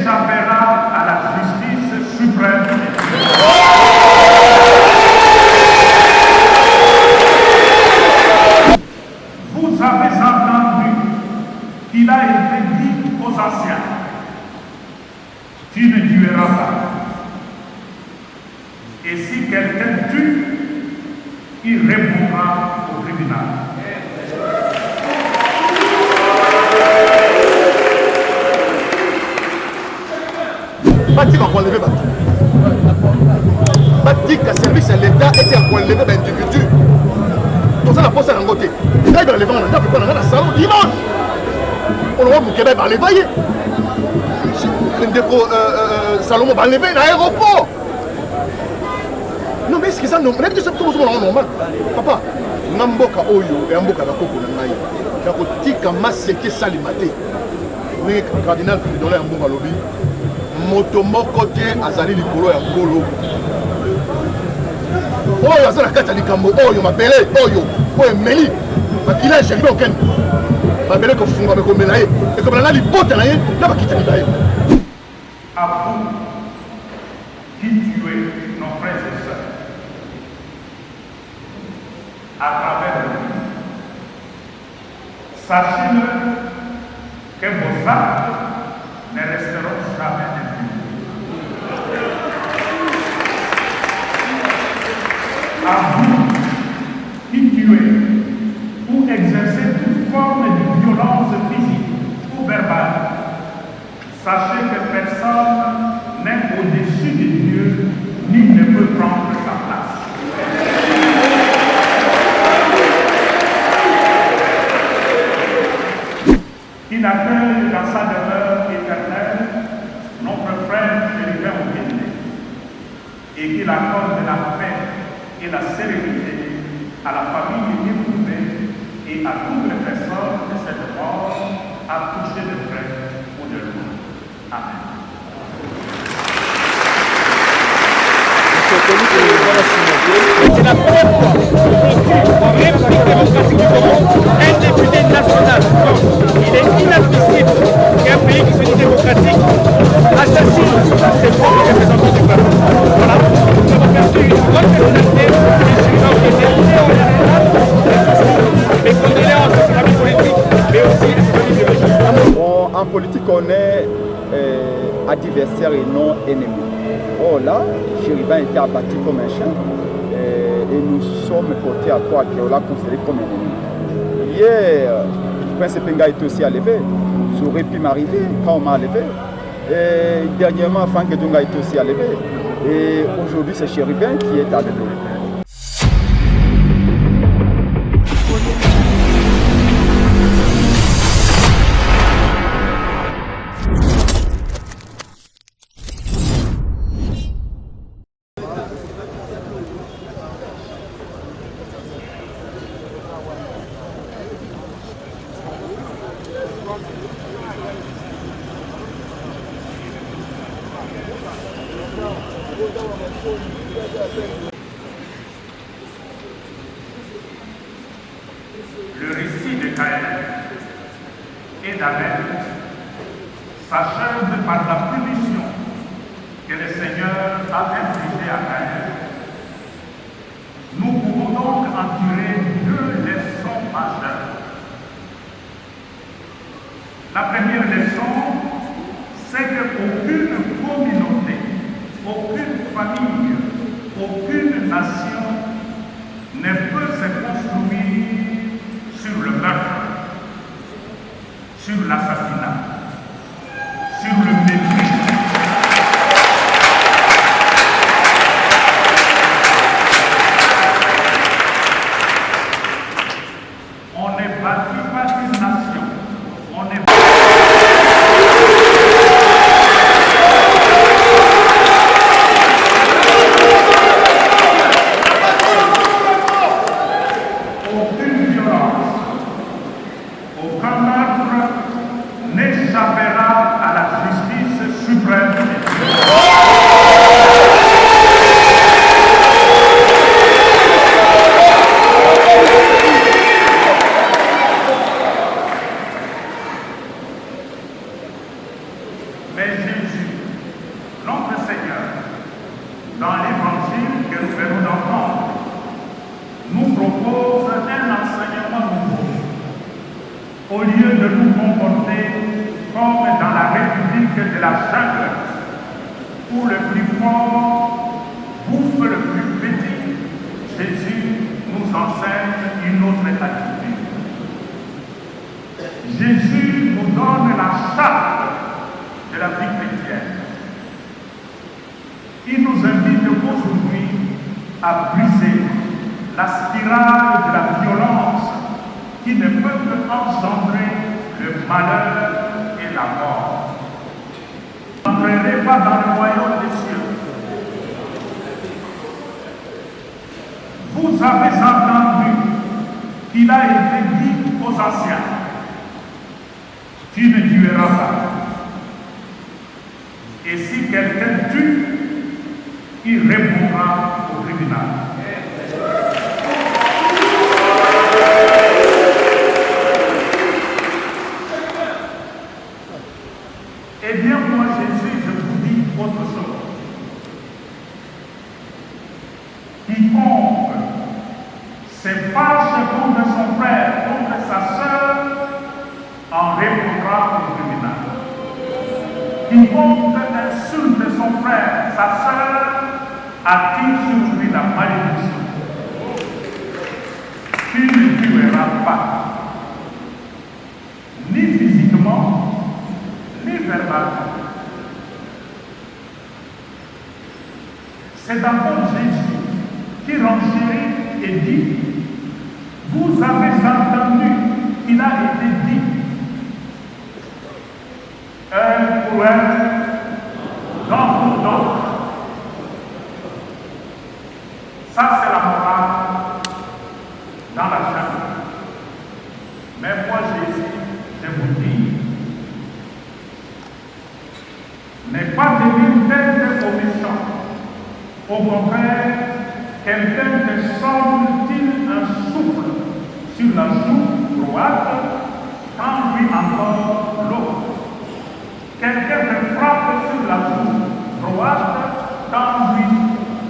n'échappera à la justice suprême. Vous avez entendu qu'il a été dit aux anciens, tu ne tueras pas. Et si quelqu'un tue, il répondra au tribunal. Bati va enlever Bati. Bati que service à l'État était à enlever l'individu. Tout ça la poste à l'angoté. Là il va lever on a fait dans la salon dimanche. On va vous Québec va lever. Ndeko Salomon va lever dans l'aéroport. Non mais est-ce que ça non, mais est-ce que c'est normal? Papa, Namboka Oyo et Amboka Bakoko Nangaï. Kako tika maseke salimate. Oui, cardinal Fridolin Amboka Lobi. Moto moko te azali likolo ya ngolo. Oyo azala kata likambo oyo mabele oyo. Oyo meli. Bakila jelibo ken. Mabele ko funga be ko mela ye. E ko bana libota na ye, na bakita ni baye. À vous qui tuez nos frères et sœurs à travers le monde, sachez-le que vos actes ne resteront jamais impunis. À vous qui tuez ou exercez toute forme de violence physique ou verbale, sachez que personne n'est au-dessus de Dieu ni ne peut prendre sa place. Qu'il accueille dans sa demeure éternelle notre frère Chérubin Okende et qu'il accorde la paix et la sérénité à la famille éprouvée et à toutes les personnes de cette mort à toucher de près ou de loin. Amen. C'est la première fois qu'en République démocratique du Congo, un député national, il est inadmissible qu'un pays qui se dit démocratique assassine ses propres représentants du peuple. Voilà, nous avons perçu une grande personnalité des chirurgiens qui étaient néo-nationales, mes condoléances à ses familles politiques, mais aussi à ses familles biologiques. En politique, on est adversaire et non ennemi. Oh là, Chérubin était abattu comme un chien et nous sommes portés à croire qu'on l'a considéré comme un ennemi. Hier, Prince Penga était aussi enlevé. Ça aurait pu m'arriver quand on m'a enlevé. Et dernièrement, Franck Dunga était aussi enlevé. Et aujourd'hui, c'est Chérubin qui est enlevé. Le récit de Caïn et d'Abel s'achève par la punition que le Seigneur a infligée à Caïn. Nous pouvons donc en tirer deux leçons majeures. La première leçon, c'est qu'aucune communauté, aucune famille, aucune nation ne peut se construire sur le meurtre, sur l'assassinat, sur le mépris. On ne bâtit pas une nation, on est n'échappera à la justice suprême. Mais il propose un enseignement nouveau. Au lieu de nous comporter comme dans la République de la jungle, où le plus fort bouffe le plus petit, Jésus nous enseigne une autre attitude. Jésus nous donne la charte de la vie chrétienne. Il nous invite aujourd'hui à briser la spirale de la violence qui ne peut que engendrer le malheur et la mort. N'entrerez pas dans le royaume des cieux. Vous avez entendu qu'il a été dit aux anciens, tu ne tueras pas. Et si quelqu'un tue, il répondra au tribunal. Eh bien, moi, Jésus, je vous dis autre chose. Quiconque se fâche contre son frère, contre sa sœur, en répondra au tribunal. Quiconque insulte son frère, sa sœur, attire sur lui la malédiction. Tu ne tueras pas, ni physiquement, ni verbalement. C'est d'abord Jésus qui renchérit et dit, vous avez entendu qu'il a été dit, un pour un, don pour don. Ça, c'est la morale dans la chambre. Mais moi, Jésus, je vous dis, n'est pas devenir tête aux méchants. Au contraire, quelqu'un te sonne-t-il un souffle sur la joue droite, tends-lui encore l'autre. Quelqu'un te frappe sur la joue droite, tends-lui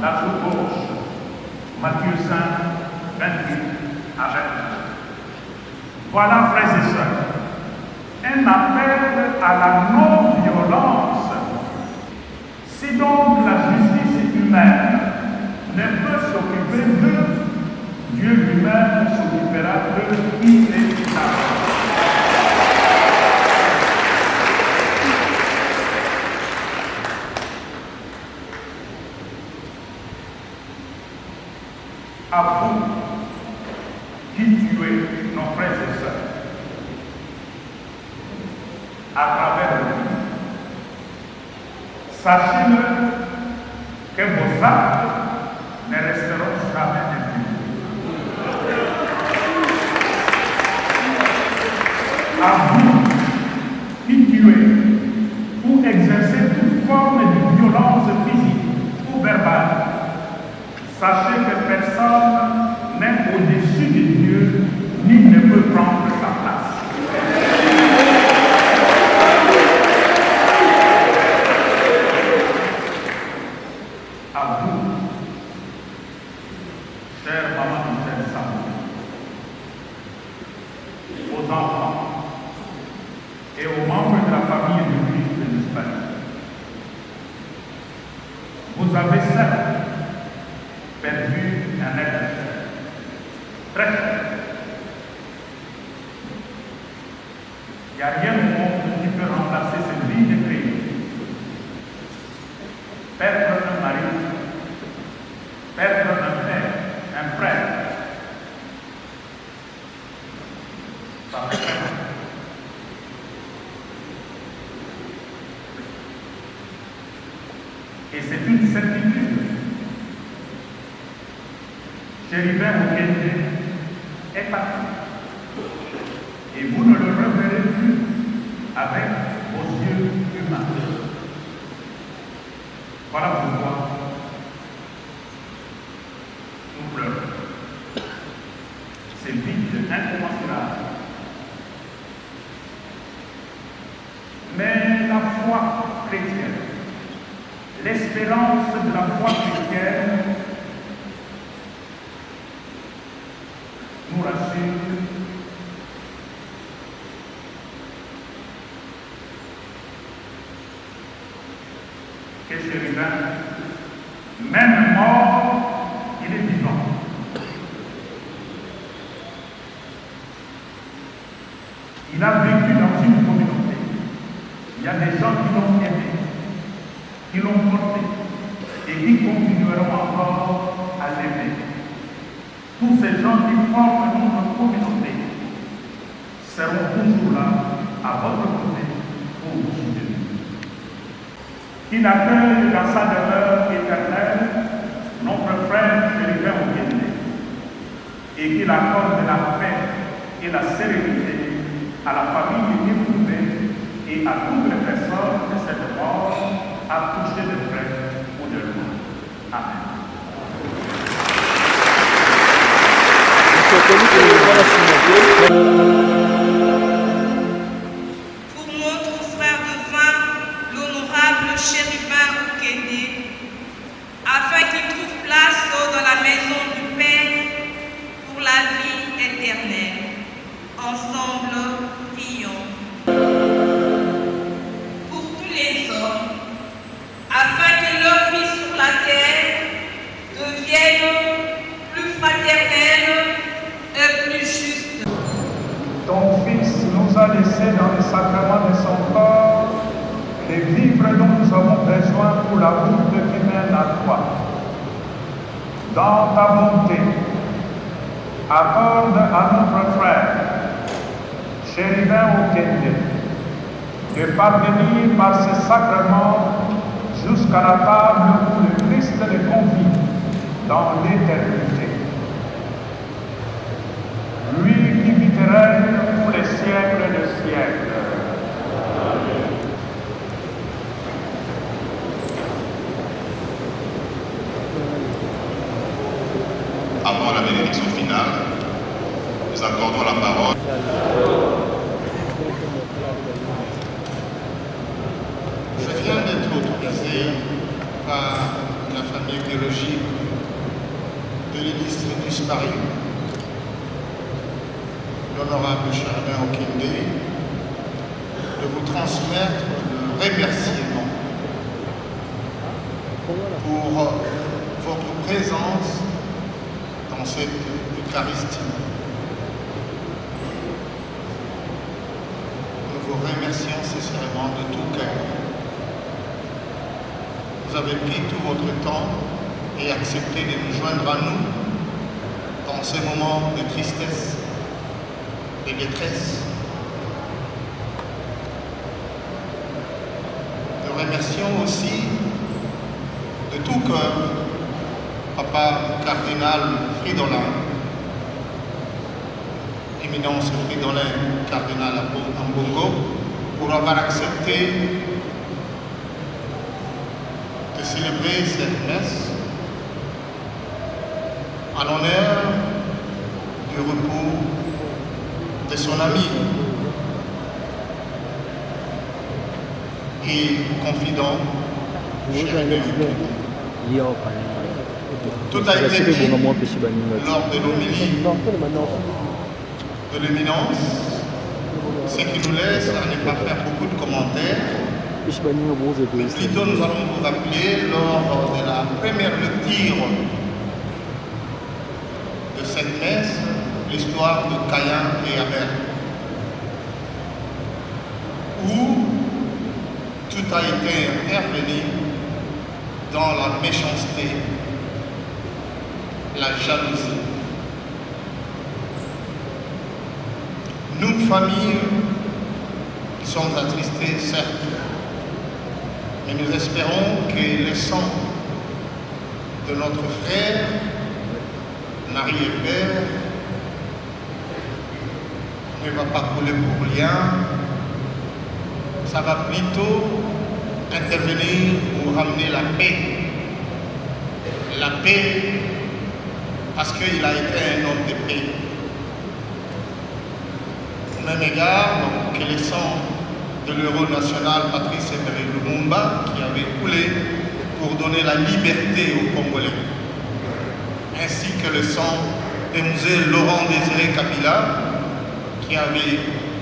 la joue gauche. Matthieu 5, 28 à 20. Voilà, frères et sœurs, un appel à la non-violence. Si donc la justice humaine ne peut s'occuper d'eux, Dieu lui-même s'occupera d'eux inévitablement. À vous qui tuez nos frères et sœurs à travers le monde, sachez-le que vos actes ne resteront jamais impunis. À vous qui tuez ou exercez toute forme de violence physique ou verbale, sachez que personne n'est au-dessus de Dieu ni ne peut prendre sa place. À vous, chère maman Michel Samuel, aux enfants et aux membres de la famille de Christ de l'Espagne, vous avez certes perdu un être très cher. Il n'y a rien au monde qui peut remplacer cette vie de Christ. Perdre un mari, perdre un père, un frère. Ça fait mal. Et c'est une certitude. Chérubin Okende est parti. Et vous ne le reverrez plus avec vos yeux humains. Voilà pourquoi nous pleurons. C'est vide, incommensurable. Mais la foi chrétienne, l'espérance de la foi chrétienne gratitude que Chérubin, même mort, il est vivant. Il a vécu dans une communauté. Il y a des gens qui l'ont aidé, qui l'ont porté et qui continueront encore à l'aimer. Tous ces gens qui forment notre communauté seront toujours là, à votre côté, pour vous soutenir. Qu'il accueille dans sa demeure éternelle notre frère Chérubin Okende et qu'il accorde la paix et la sérénité à la famille éprouvée et à toutes les personnes que cette mort a touché de près ou de loin. Amen. Pour notre frère défunt, l'honorable Chérubin Okende, afin qu'il trouve place dans la maison du Père pour la vie éternelle. Ensemble, prions. Pour tous les hommes, afin que leur vie sur la terre devienne plus fraternelle et plus juste. Ton Fils nous a laissé dans le sacrement de son corps les vivres dont nous avons besoin pour la route qui mène à toi. Dans ta bonté, accorde à notre frère Chérubin Okende de parvenir par ce sacrement jusqu'à la table où le Christ le convie dans l'éternité. Lui qui vit et règne pour les siècles des siècles. Avant la bénédiction finale, nous accordons la parole. Je viens d'être autorisé par la famille biologique de l'illustre disparu, l'honorable Chérubin Okende, de vous transmettre le remerciement pour votre présence dans cette Eucharistie. Nous vous remercions sincèrement de tout cœur. Vous avez pris tout votre temps et accepté de nous joindre à nous dans ces moments de tristesse et de détresse. Nous remercions aussi de tout cœur Papa Cardinal Fridolin, Éminence Fridolin, Cardinal Ambongo, pour avoir accepté de célébrer cette messe en l'honneur du repos de son ami et confident Chérubin Okende. Tout a été dit lors de l'homélie de l'éminence, ce qui nous laisse à ne pas faire beaucoup de commentaires. Mais plutôt nous allons vous rappeler lors de la première lecture de cette messe l'histoire de Caïn et Abel, où tout a été intervenu dans la méchanceté, la jalousie. Nous, familles, sommes attristés, certes, mais nous espérons que le sang de notre frère, mari et père, ne va pas couler pour rien. Ça va plutôt intervenir pour ramener la paix. La paix, parce qu'il a été un homme de paix. Au même égard que le sang de l'héros national Patrice Emery Lumumba, qui avait coulé pour donner la liberté aux Congolais, ainsi que le sang de M. Laurent Désiré Kabila qui avait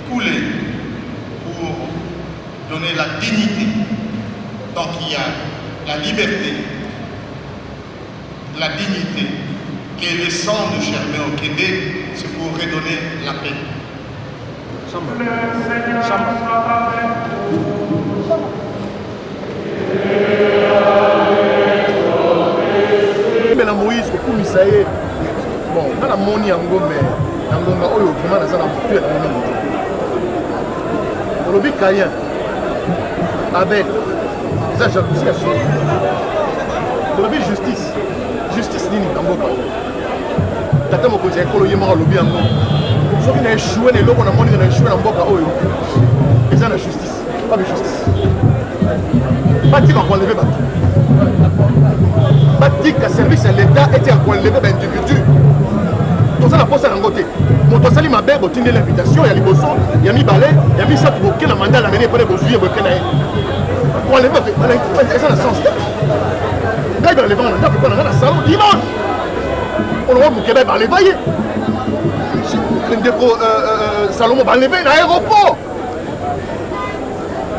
coulé pour donner la dignité. Donc il y a la liberté, la dignité, et le sang de Germain Okende, c'est pour redonner la paix. Mais la Moïse, okumisa ye bon nana moni yango me na ngonga oyo vraiment naza na motu ya moni olobi Kayen Abel eza jalousie ya solo olobi justice nini na mboka tata mokonzi ya ekolo ye moko alobi yango soki na échoué na eloko na moni na échoué na mboka oyo eza na justice pas de justice batika koenleve bato batika service ya l'état ete ya koenleve baindividu toza na posa yango te moto asali mabe botindi l'invitation ya liboso ya mibale ya misato boke na manda lamene epone bozwi boke na ye koenleve eza na sens te ngai balevanga na ndako mpo na ngai na salon dimanche olowa moke bai baleva ye ndeko salomo baleve na aéroport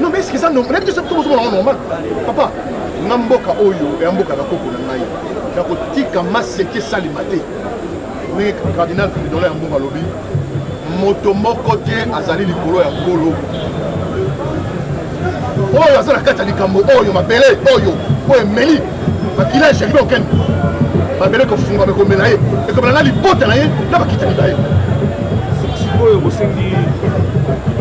non mais est-ce que ça non neti soki tozomona ngo normal papa nga mboka oyo ya mboka bakoko na ngai ya kotika maseke esalema te ndenge cardinal fridolin ya mbongo alobi moto moko te azali likolo ya nkolo oyo aza na kati ya likambo oyo mabele oyo emeli makila ya sheribe okende mabele kofunga bekomela ye ekomela na libota na ye na bakitani na ye sikoyo bosengi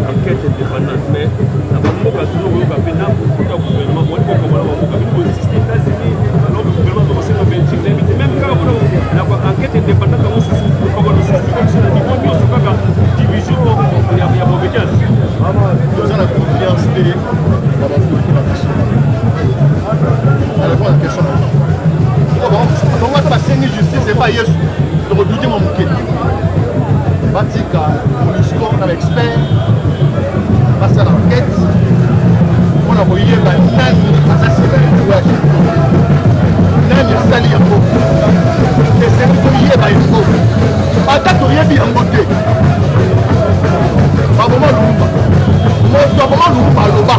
enquête indépendante mais na bamboka sino koyoka mpe na kota gouvernement moni kokomala bamboka bino kosiste états-unis alors le gouvernement tokosenga belgique nayebite même kaka kuna na enquête indépendante yango okonosisi na niveau nyonso kaka division ya bobekiana toza na confiance te na bapoliki na biso na répondre à question bango ata basengi justice epa yesu tokodute mwa moke batika monusco na baexpert basala enquête mpona koyeba nani aza sima ya louage nani asali yango eseni koyeba yango ata toyebi yango te baboma lumba moto aboma lumba aloba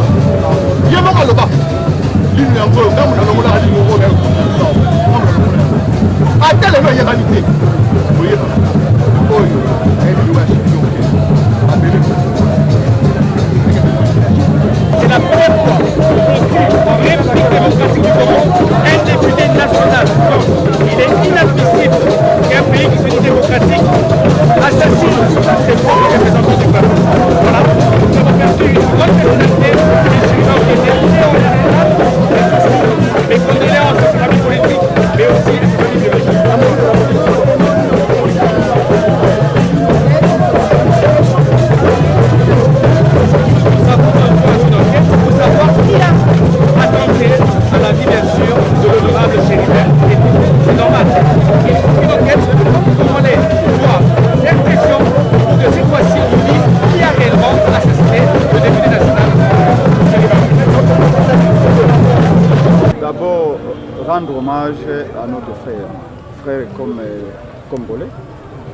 ye moko aloba lino yango oyo ngamuna longola lino oyo ata lelo eyebani te oyeba oyo elouage abele c'est la première fois en République démocratique du Congo, un député national. Donc, il est inadmissible qu'un pays qui se dit démocratique assassine ses propres représentants du peuple. Voilà, nous avons perdu une grande personnalité des chérifs qui étaient national. Mes condoléances à ses amis politiques, mais aussi à ses amis biologiques. À la vie bien sûr de l'honorable Chérifin, c'est normal. Il faut une enquête pour aller voir l'impression que cette fois-ci on dise qui a réellement assassiné le député national Chérifin. D'abord, rendre hommage à notre frère comme congolais,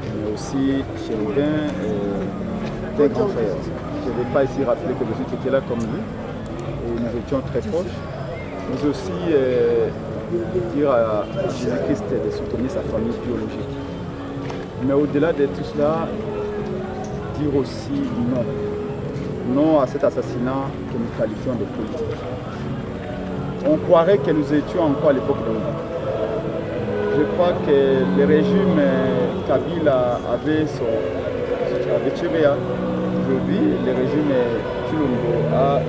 mais aussi Chérifin, des grands frères. Je ne vais pas ici rappeler que je suis là comme lui, et nous étions très proches. Mais aussi dire à Jésus-Christ de soutenir sa famille biologique. Mais au-delà de tout cela, dire aussi non. Non à cet assassinat que nous qualifions de politique. On croirait que nous étions encore à l'époque de l'Ouganda. Je crois que le régime Kabila avait tué aujourd'hui, le régime Chilombo a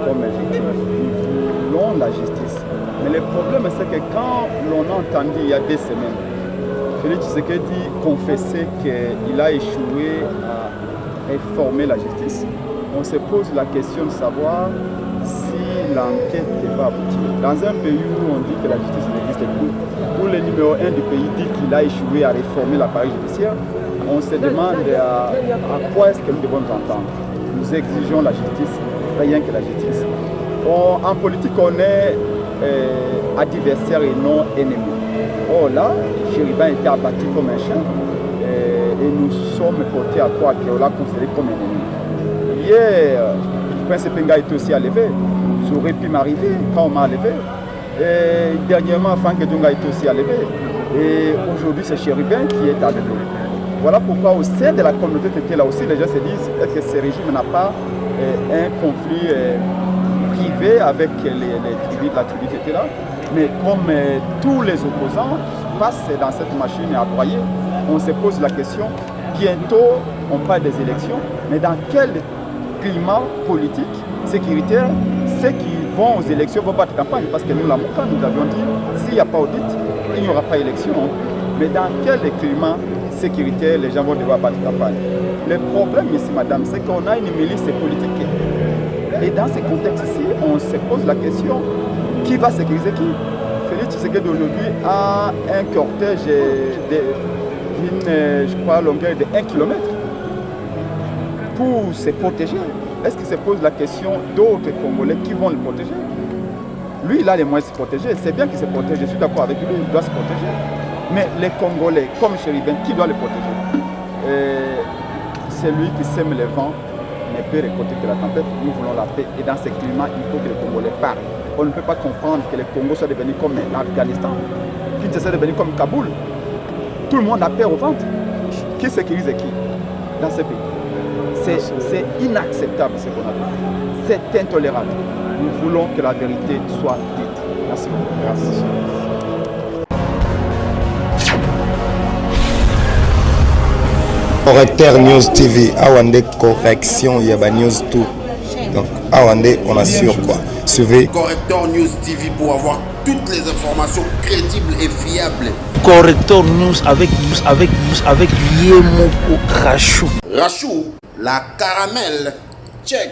comme victime. Nous voulons la justice. Mais le problème, c'est que quand l'on a entendu il y a 2 semaines, Félix Tshisekedi confessait qu'il a échoué à réformer la justice, on se pose la question de savoir si l'enquête va aboutir. Dans un pays où on dit que la justice n'existe plus, où le numéro 1 du pays dit qu'il a échoué à réformer l'appareil judiciaire, on se demande à quoi est-ce que nous devons nous entendre. Nous exigeons la justice, rien que la justice. En politique, on est adversaire et non ennemi. Oh là, Chériben était abattu comme un chien et nous sommes portés à croire qu'on l'a considéré comme un ennemi. Hier, Prince Penga était aussi enlevé. Ça aurait pu m'arriver quand on m'a enlevé. Et dernièrement, Franck Dunga était aussi enlevé. Et aujourd'hui, c'est Chériben qui est enlevé. Voilà pourquoi au sein de la communauté qui est là aussi, les gens se disent est-ce que ce régime n'a pas un conflit privé avec les tribus, la tribu qui était là. Mais comme tous les opposants passent dans cette machine à broyer, on se pose la question, bientôt on parle des élections, mais dans quel climat politique, sécuritaire, ceux qui vont aux élections vont battre campagne? Parce que nous, la MOCA, nous avions dit, s'il n'y a pas audit, il n'y aura pas élection. Mais dans quel climat sécuritaire les gens vont devoir battre campagne? Le problème ici, madame, c'est qu'on a une milice politique. Et dans ce contexte-ci, on se pose la question, qui va sécuriser qui? Félix Tshisekedi aujourd'hui a un cortège d'une, je crois, longueur de 1 km pour se protéger. Est-ce qu'il se pose la question d'autres Congolais qui vont le protéger? Lui, il a les moyens de se protéger. C'est bien qu'il se protège, je suis d'accord avec lui, il doit se protéger. Mais les Congolais, comme Chériben, qui doit le protéger? C'est lui qui sème les vents, ne peut récolter que la tempête. Nous voulons la paix. Et dans ce climat, il faut que les Congolais parlent. On ne peut pas comprendre que le Congo soit devenu comme l'Afghanistan, qu'il soit devenu comme Kaboul. Tout le monde a peur au ventre. Qui sécurise qui dans ce pays? C'est inacceptable ce qu'on a fait. C'est intolérable. Nous voulons que la vérité soit dite. Merci beaucoup. Merci. Correcteur News TV, Awande correction, Yaba News tout. Donc Awande, on assure quoi. Suivez Correcteur News TV pour avoir toutes les informations crédibles et fiables. Correcteur News avec Yemoko Rachou. Rachou, la caramel, check.